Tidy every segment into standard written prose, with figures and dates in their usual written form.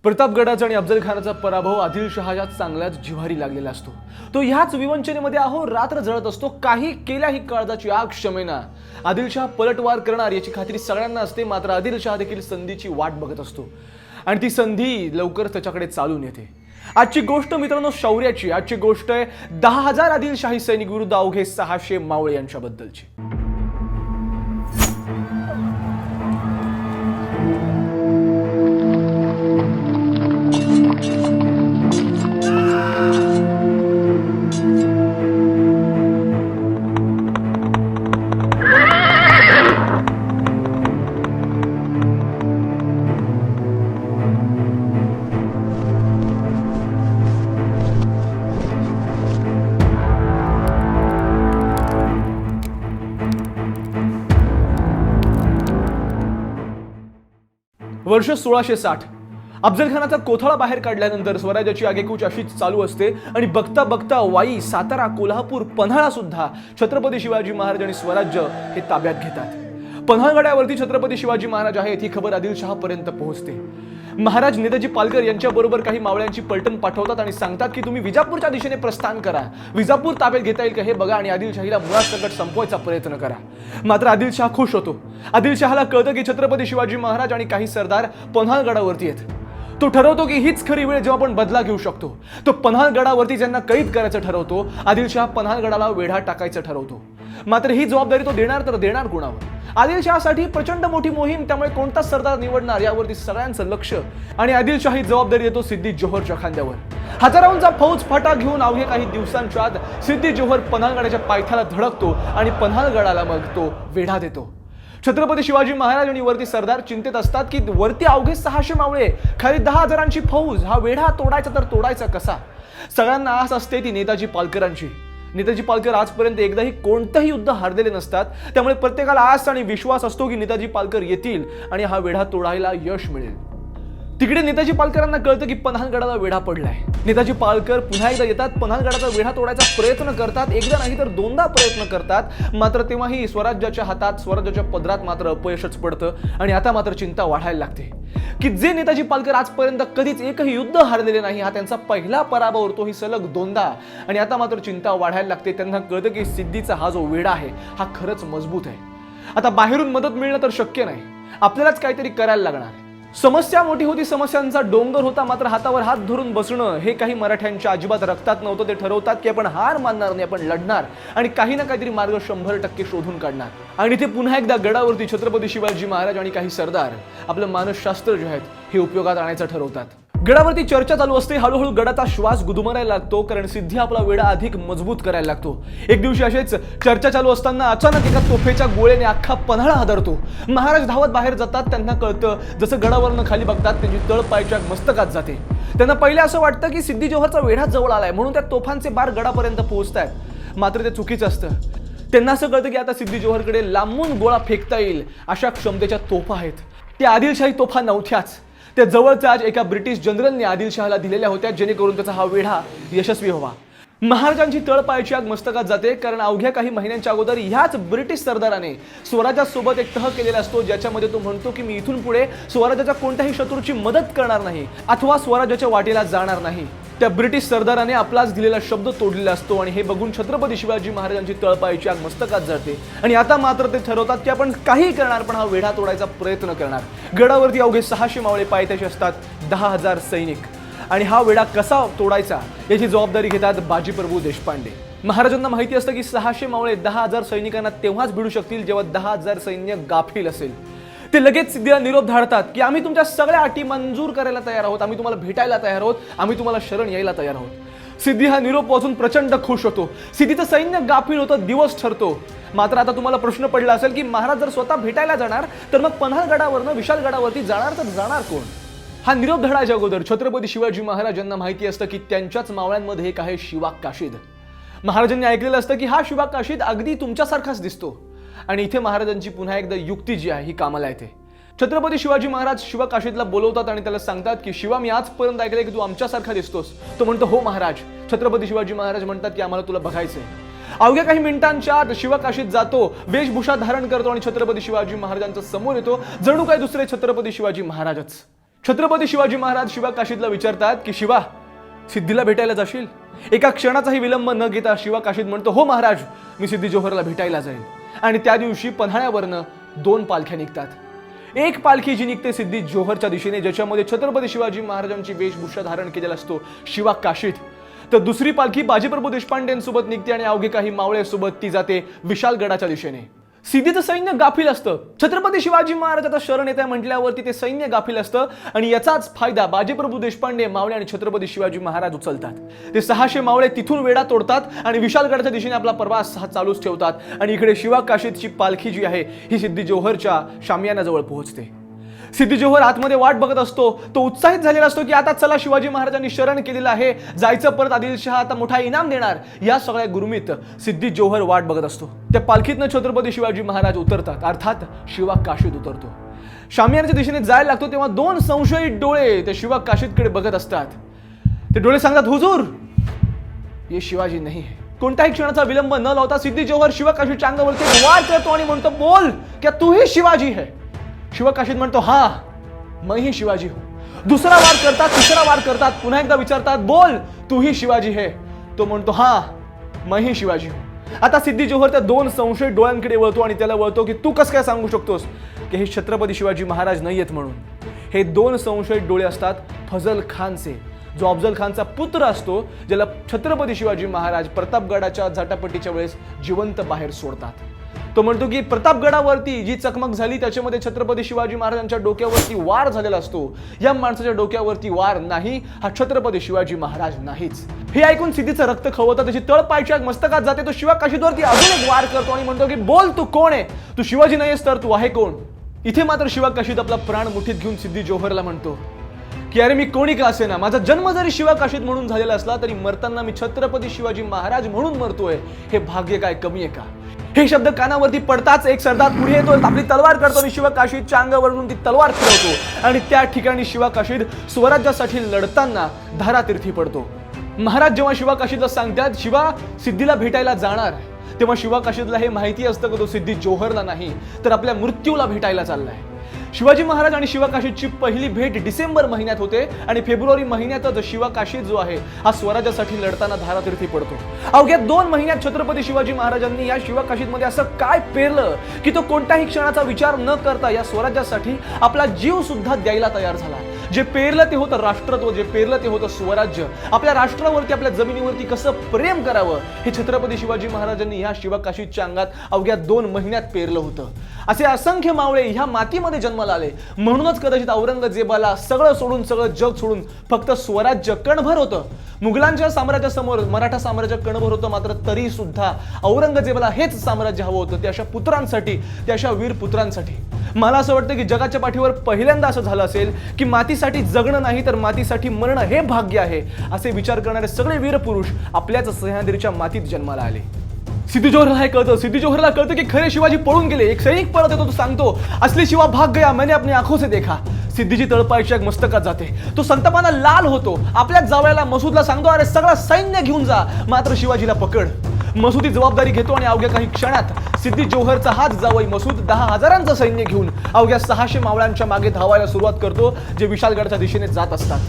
प्रतापगडाचा आणि अफजल खानाचा पराभव आदिलशहाच्या चांगल्याच जिव्हारी लागलेला असतो। तो ह्याच विवंचनेमध्ये रात्र जळत असतो। काही केल्याही काळजाची आग शमेना। आदिलशहा पलटवार करणार याची खात्री सगळ्यांना असते, मात्र आदिलशहा देखील संधीची वाट बघत असतो आणि ती संधी लवकरच त्याच्याकडे चालून येते। आजची गोष्ट मित्रांनो शौर्याची। आजची गोष्ट आहे 10,000 आदिलशाही सैनिक विरुद्ध अवघे 600 मावळे यांच्याबद्दलची। वर्ष 1660 अफजल खानाचा कोथळा बाहेर काढल्यानंतर स्वराज्याची आगेकूच अशीच चालू असते आणि बघता बघता वाई, सातारा, कोल्हापूर, पन्हाळा सुद्धा छत्रपती शिवाजी महाराज आणि स्वराज्य हे ताब्यात घेतात। पन्हाळगडावरती छत्रपती शिवाजी महाराज आहेत ही खबर आदिलशहापर्यंत पोहोचते। महाराज नेताजी पालकर यांच्याबरोबर काही मावळ्यांची पलटण पाठवतात आणि सांगतात की तुम्ही विजापूरच्या दिशेने प्रस्थान करा, विजापूर ताब्यात घेता येईल का हे बघा आणि आदिलशाहीला मुळात सकट संपवायचा प्रयत्न करा। मात्र आदिलशहा खुश होतो। आदिलशहाला कळतं की छत्रपती शिवाजी महाराज आणि काही सरदार पन्हाळगडावरती आहेत। तो ठरवतो की हीच खरी वेळ जेव्हा आपण बदला घेऊ शकतो। तो पन्हाळगडावरती ज्यांना कैद करायचं ठरवतो। आदिलशहा पन्हाळगडाला वेढा टाकायचं ठरवतो। मात्र ही जबाबदारी तो देणार तर देणार कोणावर? आदिलशहासाठी प्रचंड मोठी मोहीम, त्यामुळे कोणता सरदार निवडणार यावरती सगळ्यांचं लक्ष आणि आदिलशाही जबाबदारी देतो सिद्दी जोहरच्या खांद्यावर। हजारांचा फौज फाटा घेऊन अवघ्या काही दिवसांच्या आत सिद्दी जोहर पन्हाळगडाच्या पायथ्याला धडकतो आणि पन्हाळगडाला मग तो वेढा देतो। छत्रपती शिवाजी महाराज आणि वरती सरदार चिंतेत असतात की वरती अवघे 600 मावळे, खाली 10,000ची फौज, हा वेढा तोडायचा तर तोडायचा कसा? सगळ्यांना आस असते ती नेताजी पालकरांची। नेताजी पालकर आजपर्यंत एकदाही कोणतंही युद्ध हारलेले नसतात, त्यामुळे प्रत्येकाला आस आणि विश्वास असतो की नेताजी पालकर येतील आणि हा वेढा तोडायला यश मिळेल। तिकडे नेताजी पालकरांना कळतं की पन्हाळगडाला वेढा पडलाय। नेताजी पालकर पुन्हा एकदा येतात, पन्हाळगडाचा वेढा तोडायचा प्रयत्न करतात। एकदा नाही तर दोनदा प्रयत्न करतात, मात्र तेव्हाही स्वराज्याच्या हातात, स्वराज्याच्या पदरात मात्र अपयशच पडतं आणि आता मात्र चिंता वाढायला लागते की जे नेताजी पालकर आजपर्यंत कधीच एकही युद्ध हारलेले नाही, हा त्यांचा पहिला पराभव होतो, ही सलग दोनदा। आणि आता मात्र चिंता वाढायला लागते। त्यांना कळतं की सिद्धीचा हा जो वेढा आहे हा खरंच मजबूत आहे। आता बाहेरून मदत मिळणं तर शक्य नाही, आपल्यालाच काहीतरी करायला लागणार। समस्या मोठी होती, समस्यांचा डोंगर होता, मात्र हातावर हात धरून बसणं हे काही मराठ्यांच्या अजिबात रक्तात नव्हतं। ते ठरवतात की आपण हार मानणार नाही, आपण लढणार आणि काही ना काहीतरी मार्ग 100% शोधून काढणार। आणि ते पुन्हा एकदा गडावरती छत्रपती शिवाजी महाराज आणि काही सरदार आपलं मानसशास्त्र जे आहेत हे उपयोगात आणायचं ठरवतात। गडावरती चर्चा चालू असते। हळूहळू गडाचा श्वास गुदमरायला लागतो, कारण सिद्धी आपला वेढा अधिक मजबूत करायला लागतो। एक दिवशी असेच चर्चा चालू असताना अचानक एका तोफेच्या गोळ्याने अख्खा पन्हाळा हादरतो। महाराज धावत बाहेर जातात। त्यांना कळतं, जसं गडावरनं खाली बघतात त्यांची तळपायच्या मस्तकात जाते। त्यांना पहिले असं वाटतं की सिद्धी जोहरचा वेढा जवळ आलाय, म्हणून त्या तोफांचे बार गडापर्यंत पोहोचतायत, मात्र ते चुकीचं असतं। त्यांना असं कळतं की आता सिद्धी जोहरकडे लांबून गोळा फेकता येईल अशा क्षमतेच्या तोफा आहेत। त्या आदिलशाही तोफा नव्हत्याच, त्या जवळच्या आज एका ब्रिटिश जनरलने आदिलशहाला दिलेल्या होत्या, जेणेकरून त्याचा हा वेढा यशस्वी व्हावा। महाराजांची तळपायाची आग मस्तकात जाते, कारण अवघ्या काही महिन्यांच्या अगोदर ह्याच ब्रिटिश सरदाराने स्वराज्यासोबत एक तह केलेला असतो, ज्याच्यामध्ये तो म्हणतो की मी इथून पुढे स्वराज्याच्या कोणत्याही शत्रूची मदत करणार नाही अथवा स्वराज्याच्या वाटेला जाणार नाही। त्या ब्रिटिश सरदाराने आपलाच दिलेला शब्द तोडलेला असतो आणि हे बघून छत्रपती शिवाजी महाराजांची तळपायाची आग मस्तकात जाते आणि आता मात्र ते ठरवतात की आपण काही करणार, पण हा वेढा तोडायचा प्रयत्न करणार। गडावरती अवघे 600 मावळे पायथ्याशी असतात, 10,000 सैनिक, आणि हा वेढा कसा तोडायचा याची जबाबदारी घेतात बाजीप्रभू देशपांडे। महाराजांना माहिती असतं की 600 मावळे 10,000 सैनिकांना तेव्हाच भिडू शकतील जेव्हा 10,000 सैन्य गाफील असेल। ते लगेच सिद्धीला निरोप धाडतात की आम्ही तुमच्या सगळ्या अटी मंजूर करायला तयार आहोत, आम्ही तुम्हाला भेटायला तयार आहोत, आम्ही तुम्हाला शरण यायला तयार आहोत। सिद्धी हा निरोप वाचून प्रचंड खुश होतो। सिद्धीचं सैन्य गाफील होतं, दिवस ठरतो। मात्र आता तुम्हाला प्रश्न पडला असेल की महाराज जर स्वतः भेटायला जाणार तर मग पन्हाळगडावरनं विशाळगडावरती जाणार तर जाणार कोण? हा निरोप धडायच्या अगोदर छत्रपती शिवाजी महाराजांना माहिती असतं की त्यांच्याच मावळ्यांमध्ये एक आहे शिवा काशीद। महाराजांनी ऐकलेलं असतं की हा शिवा काशीद अगदी तुमच्यासारखाच दिसतो आणि इथे महाराजांची पुन्हा एकदा युक्ती जी आहे ही कामाला येते। छत्रपती शिवाजी महाराज शिवा काशीदला बोलवतात आणि त्याला सांगतात की शिवा, मी आजपर्यंत ऐकलंय की तू आमच्यासारखा दिसतोस। तो म्हणतो हो महाराज। छत्रपती शिवाजी महाराज म्हणतात की आम्हाला तुला बघायचंय। अवघ्या काही मिनिटांच्या आत शिवा काशीत जातो, वेशभूषा धारण करतो आणि छत्रपती शिवाजी महाराजांच्या समोर येतो, जणू काय दुसरे छत्रपती शिवाजी महाराजच। छत्रपती शिवाजी महाराज शिवा काशीदला विचारतात की शिवा, सिद्धीला भेटायला जाशील? एका क्षणाचाही विलंब न घेता शिवा काशीद म्हणतो, हो महाराज, मी सिद्धी जोहरला भेटायला जाईल. आणि त्या दिवशी पन्हाळ्यावरनं 2 पालख्या निघतात. एक पालखी जी निघते सिद्धी जोहरच्या दिशेने, ज्याच्यामध्ये छत्रपती शिवाजी महाराजांची वेशभूषा धारण केलेला असतो शिवा काशीद, तर दुसरी पालखी बाजीप्रभू देशपांडेंसोबत निघते आणि अवघे काही मावळ्यासोबत ती जाते विशालगडाच्या दिशेने. सिद्धीचं सैन्य गाफील असतं. छत्रपती शिवाजी महाराज आता शरण येत आहे म्हटल्यावरती ते सैन्य गाफील असतं आणि याचाच फायदा बाजीप्रभू देशपांडे, मावळे आणि छत्रपती शिवाजी महाराज उचलतात. ते 600 मावळे तिथून वेढा तोडतात आणि विशालगडाच्या दिशेने आपला प्रवास चालूच ठेवतात. आणि इकडे शिवा काशीदची पालखी जी आहे ही सिद्धी जोहरच्या शामियानाजवळ पोहोचते. सिद्धी जोहर आतमध्ये वाट बघत असतो. तो उत्साहित झालेला असतो की आता चला, शिवाजी महाराजांनी शरण केलेलं आहे, जायचं परत, आदिलशहा आता मोठा इनाम देणार. या सगळ्या गुरमीत सिद्धी जोहर वाट बघत असतो. त्या पालखीतनं छत्रपती शिवाजी महाराज उतरतात, अर्थात शिवा काशीद उतरतो. शामियानाच्या दिशेने जायला लागतो तेव्हा 2 संशयित डोळे ते शिवा काशीदकडे बघत असतात. ते डोळे सांगतात, हुजूर, ये शिवाजी नाही है. कोणत्याही क्षणाचा विलंब न लावता सिद्धी जोहर शिवा काशीदच्या अंगावरती वार करतो आणि म्हणतो, बोल, क्या तू ही शिवाजी है? शिवा काशीद म्हणतो, हा, मैं ही शिवाजी हूं. दुसरा वार करतात, तिसरा वार करतात, पुन्हा एकदा विचारतात, बोल, तू ही शिवाजी है? तो म्हणतो, हा, मैं ही शिवाजी हूं. आता सिद्धी जोहर त्या 2 संशयित डोळ्यांकडे वळतो आणि त्याला वळतो की तू कसं काय सांगू शकतोस की हे छत्रपती शिवाजी महाराज नाहीयेत म्हणून? हे 2 संशयित डोळे असतात फजल खानचे, जो अफजल खानचा पुत्र असतो, ज्याला छत्रपती शिवाजी महाराज प्रतापगडाच्या झटापटीच्या वेळेस जिवंत बाहेर सोडतात. तो म्हणतो की प्रतापगडावरती जी चकमक झाली त्याच्यामध्ये छत्रपती शिवाजी महाराजांच्या डोक्यावरती वार झालेला असतो. या माणसाच्या डोक्यावरती वार नाही, हा छत्रपती शिवाजी महाराज नाहीच. हे ऐकून सिद्धीचं रक्त खवळतं, त्याची तळपायच्या मस्तकात जाते. तो शिवा काशीदवरती अजून एक वार करतो आणि म्हणतो की बोल, तू कोण आहे? तू शिवाजी नाहीस तर तू आहे कोण? इथे मात्र शिवा काशीद आपला प्राण मुठीत घेऊन सिद्धी जोहरला म्हणतो की अरे, मी कोणी का असेना, माझा जन्म जरी शिवा काशीद म्हणून झालेला असला तरी मरताना मी छत्रपती शिवाजी महाराज म्हणून मरतोय. हे भाग्य काय कमी आहे का? हे शब्द कानावरती पडताच एक सरदार पुढे येतो, आपली तलवार करतो आणि शिवा काशीदच्या अंगावरून ती तलवार फिरवतो आणि त्या ठिकाणी शिवा काशीद स्वराज्यासाठी लढताना धारातीर्थी पडतो. महाराज जेव्हा शिवा काशीदला सांगतात शिवा सिद्धीला भेटायला जाणार, तेव्हा शिवा काशीदला हे माहिती असतं की तो सिद्धी जोहरला नाही तर आपल्या मृत्यूला भेटायला चाललाय. शिवाजी महाराज आणि शिवा काशीदची पहिली भेट डिसेंबर महिन्यात होते आणि फेब्रुवारी महिन्यातच शिवा काशीद जो आहे हा स्वराज्यासाठी लढताना धारातीर्थी पडतो. अवघ्या 2 महिन्यात छत्रपती शिवाजी महाराजांनी या शिवा काशीदमध्ये असं काय पेरलं की तो कोणत्याही क्षणाचा विचार न करता या स्वराज्यासाठी आपला जीव सुद्धा द्यायला तयार झाला. जे पेरलं ते होतं राष्ट्रत्व, जे पेरलं ते होतं स्वराज्य. आपल्या राष्ट्रावरती, आपल्या जमिनीवरती कसं प्रेम करावं हे छत्रपती शिवाजी महाराजांनी या शिवा काशीदच्या अंगात अवघ्या 2 महिन्यात पेरलं होतं. असे असंख्य मावळे ह्या मातीमध्ये जन्माला आले. म्हणूनच कदाचित औरंगजेबाला सगळं सोडून, सगळं जग सोडून फक्त स्वराज्य कणभर होतं. मुघलांच्या साम्राज्यासमोर मराठा साम्राज्य कणभर होतं, मात्र तरी सुद्धा औरंगजेबाला हेच साम्राज्य हवं होतं, ते अशा पुत्रांसाठी, त्या अशा वीर पुत्रांसाठी. मला असं वाटतं की जगाच्या पाठीवर पहिल्यांदा असं झालं असेल की मातीसाठी जगणं नाही तर मातीसाठी मरणं हे भाग्य आहे, असे विचार करणारे सगळे वीर पुरुष आपल्याच सह्याद्रीच्या मातीत जन्माला आले. सिद्धी जोहरला हे कळतं. सिद्धी जोहरला कळतं की खरे शिवाजी पळून गेले. एक सैनिक पळत येतो, तो सांगतो, असली शिवा भाग गया, मैंने अपनी आंखों से देखा. सिद्धीची तळपायच्या मस्तकात जाते. तो संतापानं लाल होतो. आपल्याच जावयाला मसूदला सांगतो, अरे सगळं सैन्य घेऊन जा, मात्र शिवाजीला पकड. मसूदी जबाबदारी घेतो आणि अवघ्या काही क्षणात सिद्धी जोहरचा हाच जावई मसूद 10,000चं सैन्य घेऊन अवघ्या 600 मावळ्यांच्या मागे धावायला सुरुवात करतो, जे विशालगडच्या दिशेने जात असतात.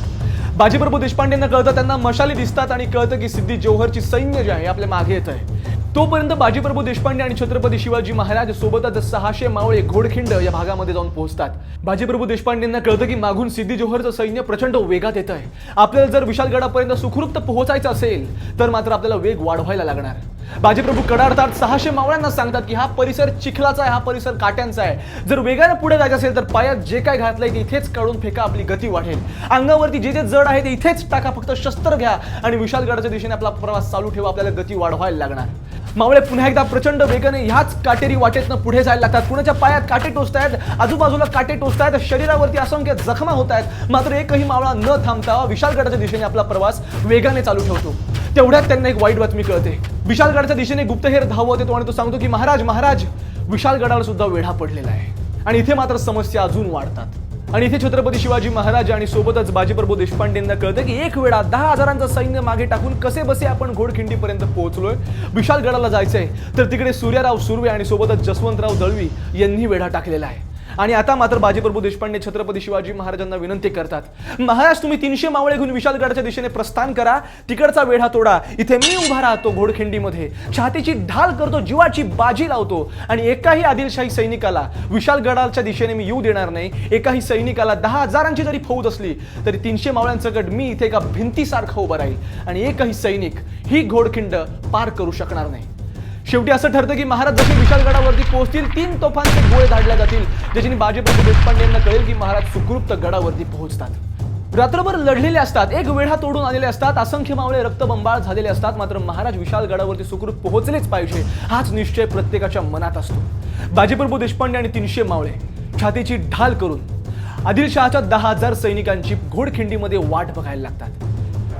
बाजीप्रभू देशपांडेंना कळतं, त्यांना मशाली दिसतात आणि कळतं की सिद्धी जोहरची सैन्य जे आहे आपल्या मागे येत आहे. तोपर्यंत बाजीप्रभू देशपांडे आणि छत्रपती शिवाजी महाराज सोबतच 600 मावळे घोडखिंड या भागामध्ये जाऊन पोहोचतात. बाजीप्रभू देशपांडेंना कळतं की मागून सिद्धी जोहरचं सैन्य प्रचंड वेगात येत आहे. आपल्याला जर विशालगडापर्यंत सुखरूप पोहोचायचं असेल तर मात्र आपल्याला वेग वाढवायला लागणार. बाजीप्रभू कडाडतात. 600 मावळ्यांना सांगतात की हा परिसर चिखलाचा आहे, हा परिसर काट्यांचा आहे. जर वेगाने पुढे जायचं असेल तर पायात जे काय घातलंय ते इथेच काढून फेका, आपली गती वाढेल. अंगावरती जे जे जड आहे ते इथेच टाका, फक्त शस्त्र घ्या आणि विशालगडाच्या दिशेने आपला प्रवास चालू ठेवा, आपल्याला गती वाढवायला लागणार. मावळे पुन्हा एकदा प्रचंड वेगाने ह्याच काटेरी वाटेतनं पुढे जायला लागतात. कुणाच्या पायात काटे टोचतायत, आजूबाजूला काटे टोचतायत, शरीरावरती असंख्य जखमा होत आहेत, मात्र एकही मावळा न थांबता विशालगडाच्या दिशेने आपला प्रवास वेगाने चालू ठेवतो. तेवढ्यात त्यांना एक वाईट बातमी कळते. विशालगडाच्या दिशेने गुप्तहेर धावत येतो आणि तो सांगतो की महाराज महाराज विशालगडाला सुद्धा वेढा पडलेला आहे. आणि इथे मात्र समस्या अजून वाढतात. आणि इथे छत्रपती शिवाजी महाराज आणि सोबतच बाजीप्रभू देशपांडेंना कळतं की एक वेळा 10,000चं सैन्य मागे टाकून कसे बसे आपण घोडखिंडीपर्यंत पोहोचलोय. विशालगडाला जायचंय तर तिकडे सूर्यराव सुर्वे आणि सोबतच जसवंतराव दळवी यांनी वेढा टाकलेला आहे. आणि आता मात्र बाजीप्रभू देशपांडे छत्रपती शिवाजी महाराजांना विनंती करतात, महाराज तुम्ही 300 मावळे घेऊन विशालगडाच्या दिशेने प्रस्थान करा, तिकडचा वेढा तोडा, इथे मी उभा राहतो घोडखिंडीमध्ये, छातीची ढाल करतो, जीवाची बाजी लावतो आणि एकाही आदिलशाही सैनिकाला विशालगडाच्या दिशेने मी येऊ देणार नाही. एकाही सैनिकाला 10,000ची जरी फौज असली तरी 300 मावळ्यांसकट मी इथे एका भिंतीसारखं उभं राहील आणि एकही सैनिक ही घोडखिंड पार करू शकणार नाही. शेवटी असं ठरतं की महाराज जसे विशालगडावरती पोहोचतील 3 तोफांचे गोळे धाडले जातील, ज्याच्याने बाजीप्रभू देशपांडे यांना कळेल की महाराज सुखरूप गडावरती पोहोचतात. रात्रभर लढलेले असतात, एक वेढा तोडून आलेले असतात, असंख्य मावळे रक्तबंबाळ झालेले असतात, मात्र महाराज विशालगडावरती सुखरूप पोहोचलेच पाहिजे हाच निश्चय प्रत्येकाच्या मनात असतो. बाजीप्रभू देशपांडे आणि 300 मावळे छातीची ढाल करून आदिलशहाच्या 10,000 सैनिकांची घोडखिंडीमध्ये वाट बघायला लागतात.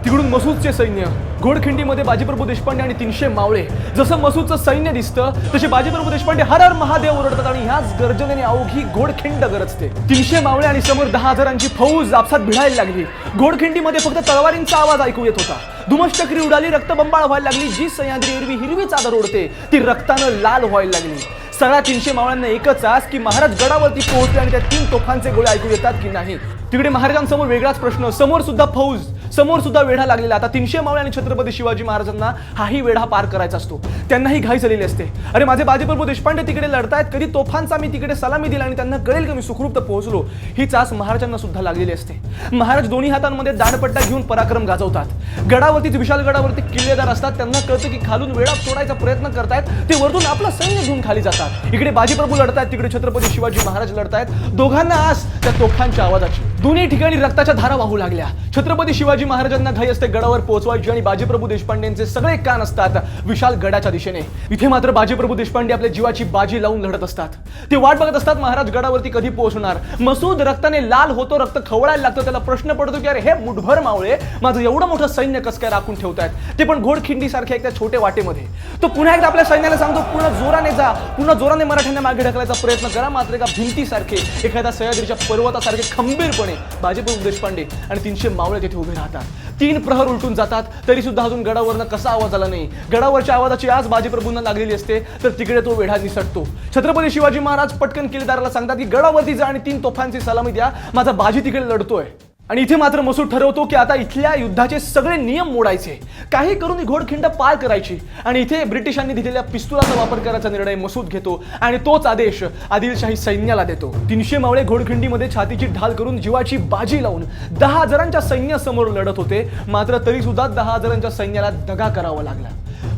तिकडून मसूदचे सैन्य घोडखिंडीमध्ये बाजीप्रभू देशपांडे आणि 300 मावळे. जसं मसूदचं सैन्य दिसतं तसे बाजीप्रभू देशपांडे हर हर महादेव ओरडतात आणि ह्याच गर्जनेने अवघी घोडखिंड गरजते. 300 मावळे आणि समोर 10,000ची फौज आपसात भिडायला लागली. घोडखिंडीमध्ये फक्त तलवारींचा आवाज ऐकू येत होता. धुमश्चक्री उडाली, रक्तबंबाळ व्हायला लागली. जी सह्याद्री एरवी हिरवी चादर ओढते ती रक्तानं लाल व्हायला लागली. सगळ्या 300 मावळ्यांना एकच आस की महाराज गडावरती पोहोचले आणि त्या 3 तोफांचे गोळे ऐकू येतात की नाही. तिकडे महाराजांसमोर वेगळाच प्रश्न, समोर सुद्धा फौज, समोर सुद्धा वेढा लागलेला. आता 300 मावळे आणि छत्रपती शिवाजी महाराजांना हाही वेढा पार करायचा असतो. त्यांनाही घाई झालेली असते. अरे माझे बाजीप्रभू देशपांडे तिकडे लढतायत, कधी तोफांचा मी तिकडे सलामी दिला आणि त्यांना कळेल की मी सुखरूप पोहोचलो, ही चास महाराजांना सुद्धा लागलेली असते. महाराज दोन्ही हातांमध्ये दांडपट्टा घेऊन पराक्रम गाजवतात. गडावरती विशालगडावरती किल्लेदार असतात, त्यांना कळतं की खालून वेढा तोडायचा प्रयत्न करतायत, ते वरतून आपलं सैन्य घेऊन खाली जातात. इकडे बाजीप्रभू लढतायत, तिकडे छत्रपती शिवाजी महाराज लढतायत. दोघांना आस त्या तोफांच्या आवाजाची. दोन्ही ठिकाणी रक्ताच्या धारा वाहू लागल्या. छत्रपती शिवाजी महाराजांना घाई असते गडावर पोहोचवायची आणि बाजीप्रभू देशपांडेंचे सगळे कान असतात विशालगडाच्या दिशेने. इथे मात्र बाजीप्रभू देशपांडे आपल्या जीवाची बाजी लावून लढत असतात. ते वाट बघत असतात महाराज गडावरती कधी पोहोचणार. मसूद रक्ताने लाल होतो, रक्त खवळायला लागतं. त्याला प्रश्न पडतो की अरे हे मुठभर मावळे माझं एवढं मोठं सैन्य कसं काय राखून ठेवतायत, ते पण घोडखिंडी सारख्या एका छोट्या वाटेमध्ये. तो पुन्हा एकदा आपल्या सैन्याला सांगतो पूर्ण जोराने जा, पूर्ण जोराने मराठ्यांना मागे ढकलायचा प्रयत्न करा. मात्र एका भिंतीसारखे, एखाद्या सह्याद्रीच्या पर्वतासारखे खंबीरपणे बाजीप्रभू देशपांडे आणि 300 मावळे तिथे उभे राहतात. 3 प्रहर उलटून जातात तरी सुद्धा अजून गडावरनं कसा आवाज आला नाही. गडावरच्या आवाजाची आज बाजीप्रभूंना लागलेली असते तर तिकडे तो वेढा निसटतो. छत्रपती शिवाजी महाराज पटकन किल्लेदाराला सांगतात की गडावरती जा आणि 3 तोफांची सलामी द्या, माझा बाजी तिकडे लढतोय. आणि इथे मात्र मसूद ठरवतो की आता इथल्या युद्धाचे सगळे नियम मोडायचे, काही करून ही घोडखिंड पार करायची. आणि इथे ब्रिटिशांनी दिलेल्या पिस्तुलाचा वापर करायचा निर्णय मसूद घेतो आणि तोच आदेश आदिलशाही सैन्याला देतो. 300 मावळे घोडखिंडीमध्ये छातीची ढाल करून जीवाची बाजी लावून 10,000च्या सैन्यासमोर लढत होते. मात्र तरी सुद्धा 10,000च्या सैन्याला दगा करावा लागला.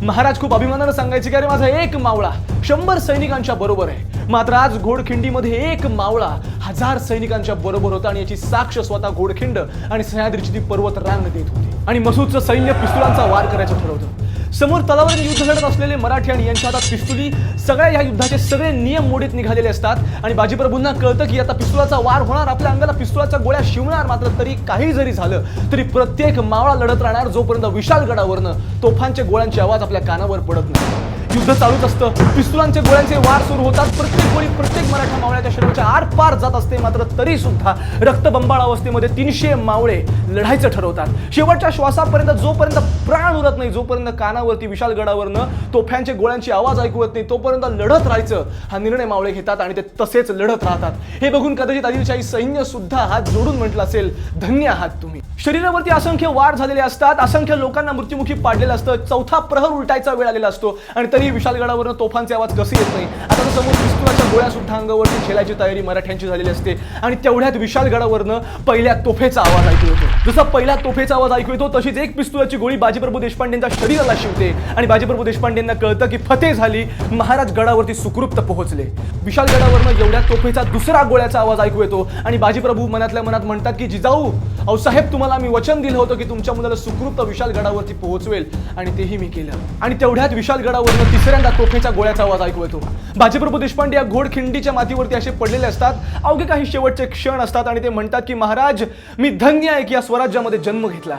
महाराज खूप अभिमानानं सांगायचे की अरे माझा एक मावळा 100 सैनिकांच्या बरोबर आहे. मात्र आज घोडखिंडीमध्ये एक मावळा 1000 सैनिकांच्या बरोबर होता आणि याची साक्ष स्वतः घोडखिंड आणि सह्याद्रीची ती पर्वत रांग देत होती. आणि मसूदचं सैन्य पिस्तुलांचा वार करायचं ठरवतं. समोर तलावावर युद्ध लढत असलेले मराठी आणि यांच्या हातात पिस्तुली. सगळ्या या युद्धाचे सगळे नियम मोडीत निघालेले असतात आणि बाजीप्रभूंना कळतं की आता पिस्तुलाचा वार होणार, आपल्या अंगाला पिस्तुलाच्या गोळ्या शिवणार. मात्र तरी काही जरी झालं तरी प्रत्येक मावळा लढत राहणार जोपर्यंत विशालगडावरनं तोफांच्या गोळ्यांचे आवाज आपल्या कानावर पडत नाही. युद्ध चालूच असतं, पिस्तुलांचे गोळ्यांचे वार सुरू होतात. प्रत्येक गोळी प्रत्येक मराठा मावळ्याच्या शरीराच्या आरपार जात असते. मात्र तरी सुद्धा रक्तबंबाळ अवस्थेमध्ये 300 मावळे लढायचं ठरवतात. शेवटच्या श्वासापर्यंत, जोपर्यंत प्राण उरत नाही, जोपर्यंत कानावरती विशालगडावरनं तोफ्यांचे गोळ्यांचे आवाज ऐकू येत नाही, तोपर्यंत लढत राहायचं हा निर्णय मावळे घेतात आणि ते तसेच लढत राहतात. हे बघून कदाचित आदिलशाही सैन्य सुद्धा हात जोडून म्हटलं असेल, धन्य आहात तुम्ही. शरीरावरती असंख्य वार झालेले असतात, असंख्य लोकांना मृत्युमुखी पाडलेलं असतं. 4था प्रहर उलटायचा वेळ आलेला असतो आणि तरी विशालगडावरनं तोफांचे आवाज कसे येत नाही. आता समोर पिस्तुलाच्या गोळ्या सुद्धा अंगावरती खेळायची तयारी मराठ्यांची झालेली असते आणि तेवढ्यात विशालगडावरनं पहिल्या तोफेचा आवाज ऐकू येतो. जसा पहिला तोफेचा आवाज ऐकू येतो तशीच एक पिस्तुलाची गोळी बाजीप्रभू देशपांडेंच्या शरीराला शिवते आणि बाजीप्रभू देशपांडेंना कळतं की फते झाली, महाराज गडावरती सुखरूप पोहोचले. विशालगडावरनं एवढ्या तोफेचा दुसरा गोळ्याचा आवाज ऐकू येतो आणि बाजीप्रभू मनातल्या मनात म्हणतात की जिजाऊ, अहो साहेब, तुम्हाला मी वचन दिलं होतं की तुमच्या मुलाला सुखरूप विशालगडावरती पोहोचवेल आणि तेही मी केलं. आणि तेवढ्यात विशालगडावरनं तिसऱ्यांदा तोफेच्या गोळ्याचा आवाज ऐकू येतो. बाजीप्रभू देशपांडे या घोडखिंडीच्या मातीवरती असे पडलेले असतात. अवघे काही शेवटचे क्षण असतात आणि ते म्हणतात की महाराज, मी धन्य आहे की या स्वराज्यामध्ये जन्म घेतला.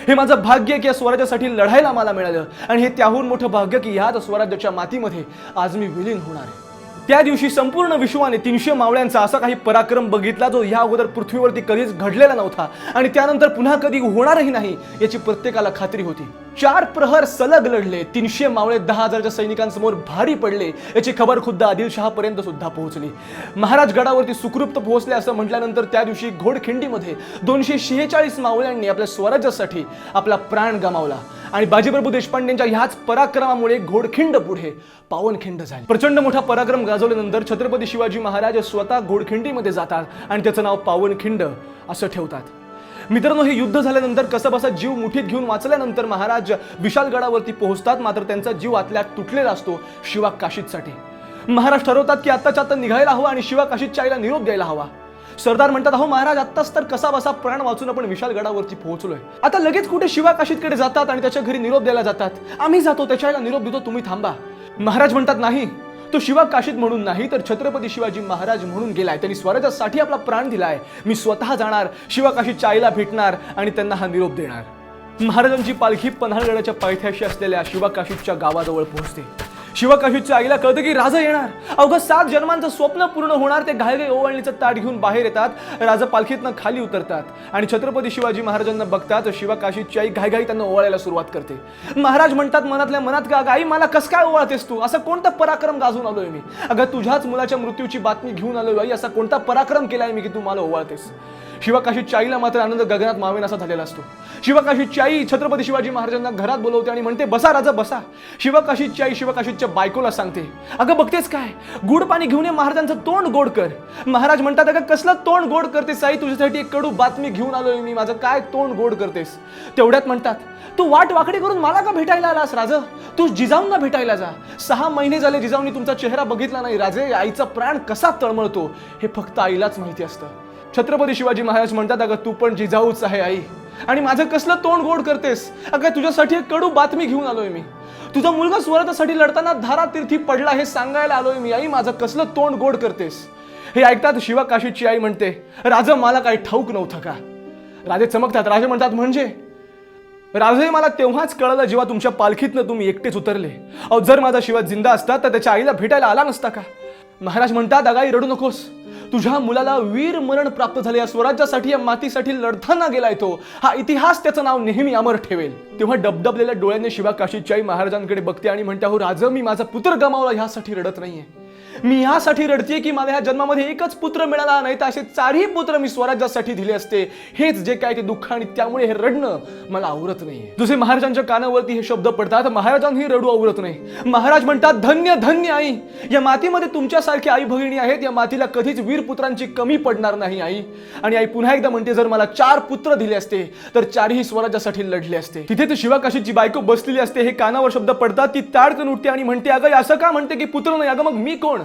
हे माझं भाग्य आहे की या स्वराज्यासाठी लढायला मला मिळालं आणि हे त्याहून मोठं भाग्य की ह्याच स्वराज्याच्या मातीमध्ये आज मी विलीन होणार आहे. त्या दिवशी संपूर्ण विश्वाने 300 मावळ्यांचा असा काही पराक्रम बघितला जो या अगोदर पृथ्वीवरती कधीच घडलेला नव्हता आणि त्यानंतर पुन्हा कधी होणारही नाही याची प्रत्येकाला खात्री होती. 4 प्रहर सलग लढले. 300 मावळे 10,000च्या सैनिकांसमोर भारी पडले याची खबर खुद्द आदिलशहा पर्यंत सुद्धा पोहोचली. महाराज गडावरती सुखरूप पोहोचले असं म्हटल्यानंतर त्या दिवशी घोडखिंडीमध्ये 246 मावळ्यांनी आपल्या स्वराज्यासाठी आपला प्राण गमावला आणि बाजीप्रभू देशपांडेंच्या ह्याच पराक्रमामुळे घोडखिंड पुढे पावनखिंड झाली. प्रचंड मोठा पराक्रम गाजवल्यानंतर छत्रपती शिवाजी महाराज स्वतः घोडखिंडीमध्ये जातात आणि त्याचं नाव पावनखिंड असं ठेवतात. मित्रांनो, हे युद्ध झाल्यानंतर कसबसा जीव मुठीत घेऊन वाचल्यानंतर महाराज विशालगडावरती पोहोचतात. मात्र त्यांचा जीव आतल्यात तुटलेला असतो शिवा काशीदसाठी. महाराज ठरवतात की आत्ताच्या आत्ता निघायला हवं आणि शिवा काशीदच्या आईला निरोप द्यायला हवा. सरदार म्हणतात, अहो महाराज, आत्ताच तर कसाबसा प्राण वाचून आपण विशालगडावरती पोहोचलोय. आता लगेच कुठे शिवा काशीदकडे जातात आणि त्याच्या घरी निरोप द्यायला जातात. आम्ही जातो, त्याच्या आईला निरोप देतो, तुम्ही थांबा. महाराज म्हणतात, नाही, तो शिवा काशीद म्हणून नाही तर छत्रपती शिवाजी महाराज म्हणून गेलाय. त्यांनी स्वराज्यासाठी आपला प्राण दिलाय. मी स्वतः जाणार, शिवा काशीदच्या आईला भेटणार आणि त्यांना हा निरोप देणार. महाराजांची पालखी पन्हाळगडाच्या पायथ्याशी असलेल्या शिवा काशीदच्या गावाजवळ पोहोचते. शिवा काशीदच्या आईला कळतं की राजा येणार. अवघं 7 जन्मांचं स्वप्न पूर्ण होणार. ते घाईघाई ओवाळणीचं ताट घेऊन बाहेर येतात. राजा पालखीतनं खाली उतरतात आणि छत्रपती शिवाजी महाराजांना बघतात. शिवा काशीदची आई घाईघाई त्यांना ओवाळायला सुरुवात करते. महाराज म्हणतात मनातल्या मनात, का आई मला कस काय ओवाळतेस तू? असा कोणता पराक्रम गाजून आलोय मी? अगं तुझ्याच मुलाच्या मृत्यूची बातमी घेऊन आलोय आई. असा कोणता पराक्रम केलाय मी की तू मला ओवाळतेस? शिवा काशीदच्या आईला मात्र आनंद गगनात मावेनासा झालेला असतो. शिवा काशीदची आई छत्रपती शिवाजी महाराजांना घरात बोलवते आणि म्हणते, बसा राजा बसा. शिवा काशीदची आई शिवा काशीदच्या बायकोला सांगते, अगं बघतेस काय, गुड पाणी घेऊन ये, महाराजांचं तोंड गोड कर. महाराज म्हणतात, अगं कसलं तोंड गोड करतेस आई? तुझ्यासाठी एक कडू बातमी घेऊन आलोय मी, माझं काय तोंड गोड करतेस? तेवढ्यात म्हणतात, तू वाट वाकडी करून मला का भेटायला आलास राजा? तू जिजाऊंना भेटायला जा. 6 महिने झाले जिजाऊंनी तुमचा चेहरा बघितला नाही. राजे, आईचा प्राण कसा तळमळतो हे फक्त आईलाच माहिती असतं. छत्रपती शिवाजी महाराज म्हणतात, अगं तू पण जिजाऊच आहे आई, आणि माझं कसलं तोंड गोड करतेस? अगं तुझ्यासाठी एक कडू बातमी घेऊन आलोय मी. तुझा मुलगा स्वराज्यासाठी लढताना धारातीर्थी पडला हे सांगायला आलोय मी. आई, माझं कसलं तोंड गोड करतेस? हे ऐकतात शिवा काशीदची आई म्हणते, राजा मला काही ठाऊक नव्हतं का? राजे चमकतात. राजे म्हणतात, म्हणजे? राजे, मला तेव्हाच कळलं जेव्हा तुमच्या पालखीतनं तुम्ही एकटेच उतरले. अहो, जर माझा शिवा जिंदा असता तर त्याच्या आईला भेटायला आला नसता का? महाराज म्हणतात, अगाई रडू नकोस. तुझ्या मुलाला वीर मरण प्राप्त झाले. या स्वराज्यासाठी, या मातीसाठी लढताना गेलाय तो. हा इतिहास त्याचं नाव नेहमी अमर ठेवेल. तेव्हा डबडबलेल्या डोळ्यांनी शिवा काशीदची आई महाराजांकडे बघते आणि म्हणते, हो राजा, मी माझा पुत्र गमावला ह्यासाठी रडत नाहीये. मी ह्यासाठी रडतेय की मला ह्या जन्मामध्ये एकच पुत्र मिळाला, नाही तर असे 4ही पुत्र मी स्वराज्यासाठी दिले असते. हेच जे काय ते दुःख आणि त्यामुळे हे रडणं मला आवरत नाहीये. जसे महाराजांच्या कानावरती हे शब्द पडतात, महाराजांनी रडू आवरत नाही. महाराज म्हणतात, धन्य धन्य आई, या मातीमध्ये तुमच्यासारखी आई भगिनी आहेत. या मातीला कधीच वीर पुत्रांची कमी पडणार नाही आई. आणि आई पुन्हा एकदा म्हणते, जर मला 4 पुत्र दिले असते तर 4ही स्वराज्यासाठी लढले असते. तिथे तर शिवा काशीदची बायको बसलेली असते. हे कानावर शब्द पडतात. ती ताडकन उठते आणि म्हणते, अगं असं का म्हणते की पुत्र नाही? अगं मग मी कोण?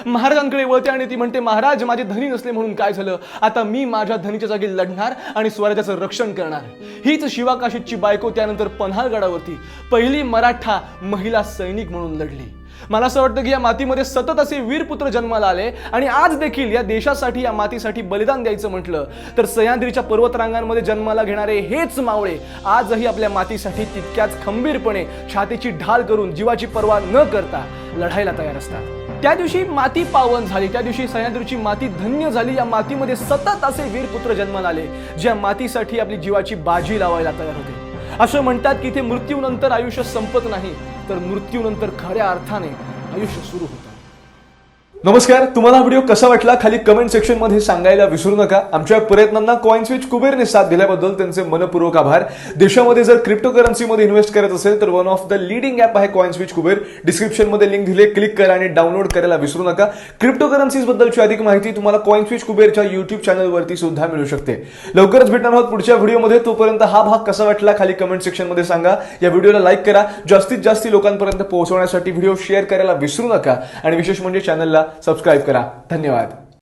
महाराजांकडे वळते आणि ती म्हणते, महाराज, माझे धनी नसले म्हणून काय झालं? आता मी माझ्या धनीच्या जागी लढणार आणि स्वराज्याचं रक्षण करणार. हीच शिवा काशीदची बायको त्यानंतर पन्हाळगडावरती पहिली मराठा महिला सैनिक म्हणून लढली. मला असं वाटतं की या मातीमध्ये सतत असे वीरपुत्र जन्माला आले आणि आज देखील या देशासाठी, या मातीसाठी बलिदान द्यायचं म्हटलं तर सह्याद्रीच्या पर्वतरांगांमध्ये जन्माला घेणारे हेच मावळे आजही आपल्या मातीसाठी तितक्याच खंबीरपणे छातीची ढाल करून जीवाची पर्वा न करता लढायला तयार असतात. त्या दिवशी माती पावन झाली. त्या दिवशी सह्याद्रीची माती धन्य झाली. या मातीमध्ये सतत असे वीरपुत्र जन्माला आले ज्या मातीसाठी आपली जीवाची बाजी लावायला तयार होते. असं म्हणतात की इथे मृत्यूनंतर आयुष्य संपत नाही, तर मृत्यूनंतर खऱ्या अर्थाने आयुष्य सुरू होतं. नमस्कार, तुम्हाला व्हिडिओ कसा वाटला खाली कमेंट सेक्शन मध्ये सांगायला विसरू नका. आमच्या प्रयत्नांना कॉइन्स्विच कुबेरने साथ दिल्याबद्दल त्यांचे मनपूर्वक आभार. देशामध्ये जर क्रिप्टोकरन्सीमध्ये इन्व्हेस्ट करत असेल तर one of the leading app आहे कॉइन्स्विच कुबेर. डिस्क्रिप्शन मध्ये लिंक दिले, क्लिक करा आणि डाउनलोड करायला विसरू नका. क्रिप्टोकरन्सीज बद्दलची अधिक माहिती तुम्हाला कॉइन्स्विच कुबेरच्या युट्यूब चॅनलवरती सुद्धा मिळू शकते. लवकरच भेटणार आहोत पुढच्या व्हिडिओमध्ये. तोपर्यंत हा भाग कसा वाटला खाली कमेंट सेक्शन मध्ये सांगा. या व्हिडिओला लाईक करा. जास्तीत जास्त लोकांपर्यंत पोहोचवण्यासाठी व्हिडिओ शेअर करायला विसरू नका आणि विशेष म्हणजे चॅनलला सबस्क्राइब करा. धन्यवाद.